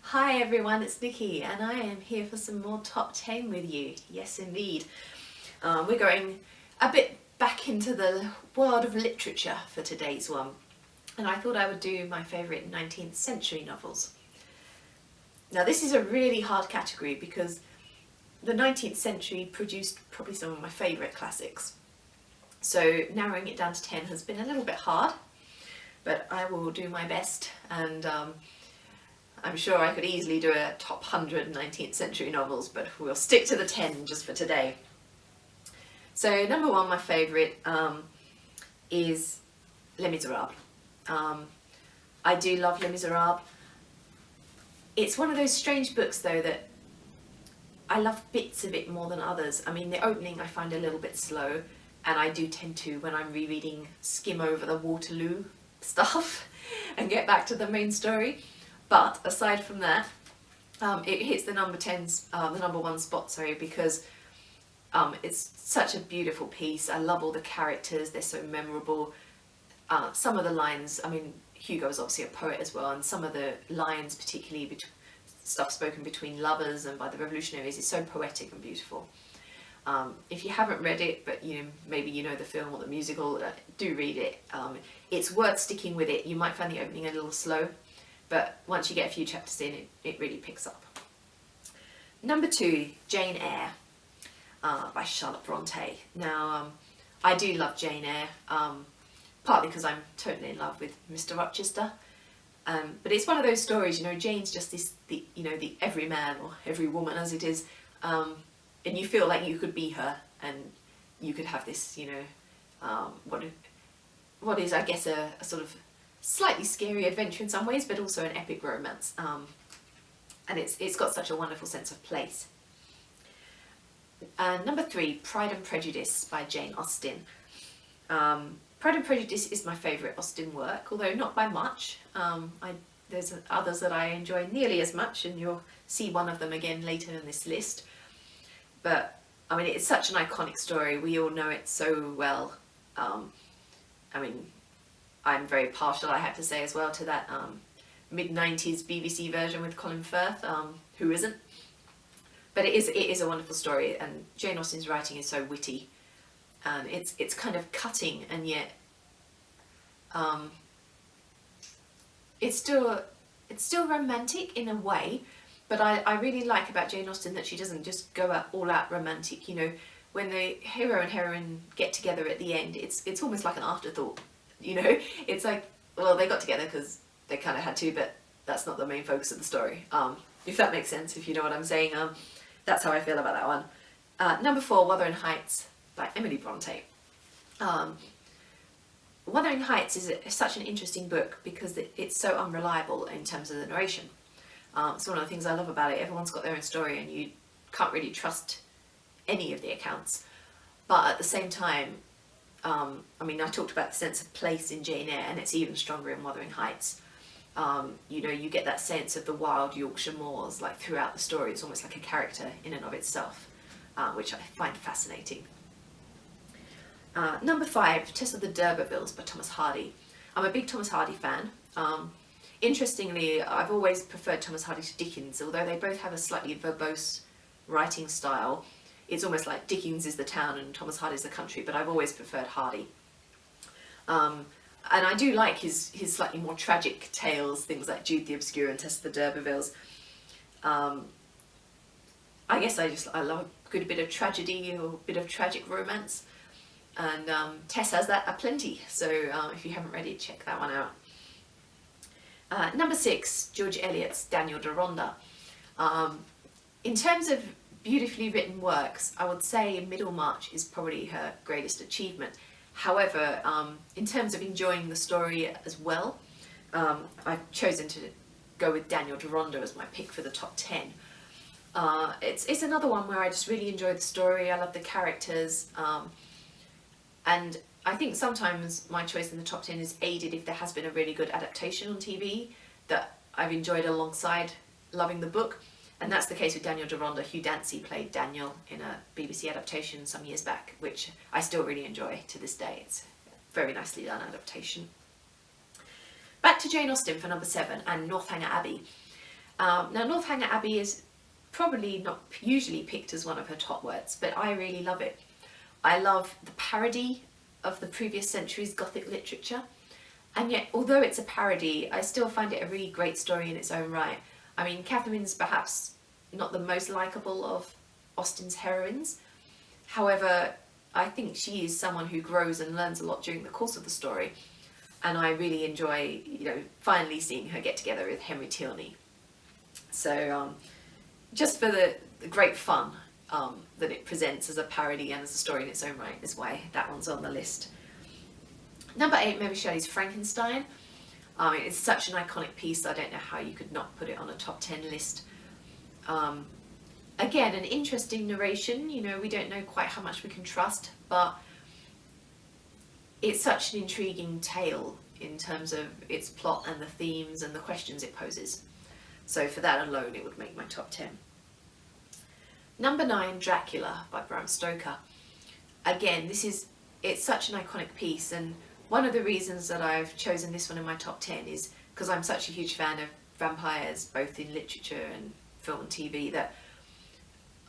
Hi everyone, it's Nicki and I am here for some more top 10 with you. Yes indeed. We're going a bit back into the world of literature for today's one. And I thought I would do my favourite 19th century novels. Now this is a really hard category because the 19th century produced probably some of my favourite classics. So narrowing it down to 10 has been a little bit hard, but I will do my best, and I'm sure I could easily do a top 100 19th century novels, but we'll stick to the 10 just for today. So number one, my favourite is Les Miserables. I do love Les Miserables. It's one of those strange books though that I love bits of it more than others. I mean, the opening I find a little bit slow, and I do tend to, when I'm rereading, skim over the Waterloo stuff and get back to the main story. But aside from that, it hits the number one spot, sorry, because it's such a beautiful piece. I love all the characters, they're so memorable. Some of the lines, I mean, Hugo is obviously a poet as well, and some of the lines, particularly stuff spoken between lovers and by the revolutionaries, is so poetic and beautiful. If you haven't read it, but maybe you know the film or the musical, do read it. It's worth sticking with it. You might find the opening a little slow, but once you get a few chapters in, it really picks up. Number two, Jane Eyre by Charlotte Bronte. Now, I do love Jane Eyre, partly because I'm totally in love with Mr. Rochester, but it's one of those stories, Jane's just the every man or every woman as it is, and you feel like you could be her, and you could have this, what is, I guess, a sort of slightly scary adventure in some ways, but also an epic romance, and it's got such a wonderful sense of place. Number three, Pride and Prejudice by Jane Austen. Pride and Prejudice is my favourite Austen work, although not by much. There's others that I enjoy nearly as much, and you'll see one of them again later in this list. But I mean, it's such an iconic story. We all know it so well. I mean, I'm very partial, I have to say, as well, to that mid-90s BBC version with Colin Firth. Who isn't? But it is a wonderful story, and Jane Austen's writing is so witty, and it's kind of cutting, and yet it's still romantic in a way. But I really like about Jane Austen that she doesn't just go all out romantic. When the hero and heroine get together at the end, it's almost like an afterthought. It's like, well, they got together because they kind of had to, but that's not the main focus of the story. If that makes sense, if you know what I'm saying. That's how I feel about that one. Number four, Wuthering Heights by Emily Bronte. Wuthering Heights is such an interesting book because it's so unreliable in terms of the narration. It's one of the things I love about it. Everyone's got their own story, and you can't really trust any of the accounts. But at the same time, I mean, I talked about the sense of place in Jane Eyre, and it's even stronger in Wuthering Heights. You get that sense of the wild Yorkshire moors, like throughout the story. It's almost like a character in and of itself, which I find fascinating. Number five, Tess of the D'Urbervilles by Thomas Hardy. I'm a big Thomas Hardy fan. Interestingly, I've always preferred Thomas Hardy to Dickens, although they both have a slightly verbose writing style. It's almost like Dickens is the town and Thomas Hardy is the country, but I've always preferred Hardy. And I do like his slightly more tragic tales, things like Jude the Obscure and Tess of the D'Urbervilles. I guess I love a good bit of tragedy or a bit of tragic romance, and Tess has that aplenty, so if you haven't read it, check that one out. Number six, George Eliot's Daniel Deronda. In terms of beautifully written works, I would say Middlemarch is probably her greatest achievement. However, in terms of enjoying the story as well, I've chosen to go with Daniel Deronda as my pick for the top 10. It's another one where I just really enjoy the story. I love the characters, and I think sometimes my choice in the top 10 is aided if there has been a really good adaptation on TV that I've enjoyed alongside loving the book. And that's the case with Daniel Deronda. Hugh Dancy played Daniel in a BBC adaptation some years back, which I still really enjoy to this day. It's a very nicely done adaptation. Back to Jane Austen for number 7 and Northanger Abbey. Now Northanger Abbey is probably not usually picked as one of her top works, but I really love it. I love the parody of the previous century's Gothic literature, and yet although it's a parody, I still find it a really great story in its own right. I mean, Catherine's perhaps not the most likeable of Austen's heroines. However, I think she is someone who grows and learns a lot during the course of the story, and I really enjoy, finally seeing her get together with Henry Tilney. So just for the great fun that it presents as a parody and as a story in its own right is why that one's on the list. Number 8, Mary Shelley's Frankenstein. It's such an iconic piece, I don't know how you could not put it on a top 10 list. Again, an interesting narration, we don't know quite how much we can trust, but it's such an intriguing tale in terms of its plot and the themes and the questions it poses. So for that alone, it would make my top 10. Number 9, Dracula by Bram Stoker. Again, it's such an iconic piece, and one of the reasons that I've chosen this one in my top 10 is because I'm such a huge fan of vampires, both in literature and film and TV, that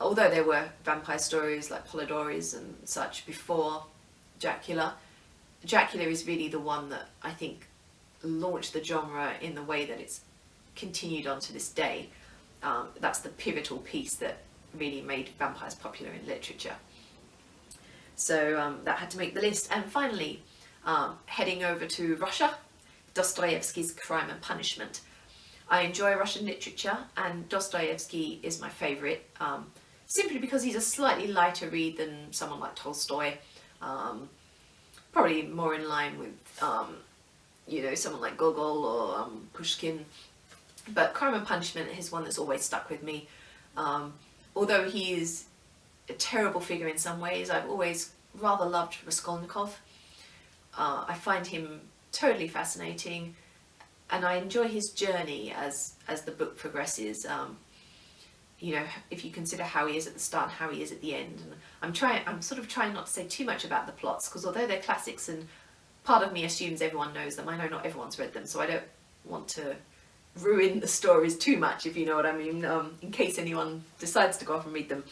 although there were vampire stories like Polidori's and such before Dracula, Dracula is really the one that I think launched the genre in the way that it's continued on to this day. That's the pivotal piece that really made vampires popular in literature. So that had to make the list. And finally, heading over to Russia, Dostoevsky's Crime and Punishment. I enjoy Russian literature, and Dostoevsky is my favourite, simply because he's a slightly lighter read than someone like Tolstoy, probably more in line with someone like Gogol or Pushkin. But Crime and Punishment is one that's always stuck with me. Although he is a terrible figure in some ways, I've always rather loved Raskolnikov. I find him totally fascinating, and I enjoy his journey as the book progresses. If you consider how he is at the start and how he is at the end. And I'm sort of trying not to say too much about the plots, because although they're classics and part of me assumes everyone knows them, I know not everyone's read them, so I don't want to ruin the stories too much, if you know what I mean, in case anyone decides to go off and read them.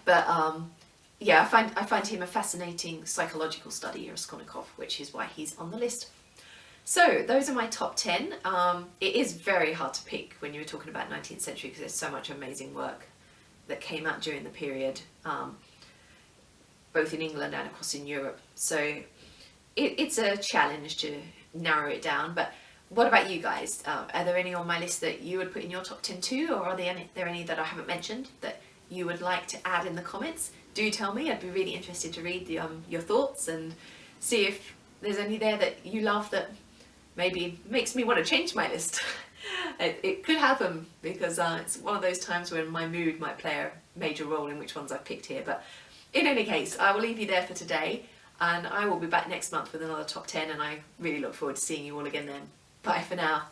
But yeah, I find him a fascinating psychological study, Raskolnikov, which is why he's on the list. So those are my top 10. It is very hard to pick when you were talking about 19th century, because there's so much amazing work that came out during the period, both in England and of course in Europe. So it's a challenge to narrow it down. But what about you guys? Are there any on my list that you would put in your top 10 too, or are there any that I haven't mentioned that you would like to add in the comments? Do tell me. I'd be really interested to read your thoughts and see if there's any there that you love that maybe makes me want to change my list. It could happen, because it's one of those times when my mood might play a major role in which ones I've picked here. But in any case, I will leave you there for today, and I will be back next month with another top 10, and I really look forward to seeing you all again then. Bye for now.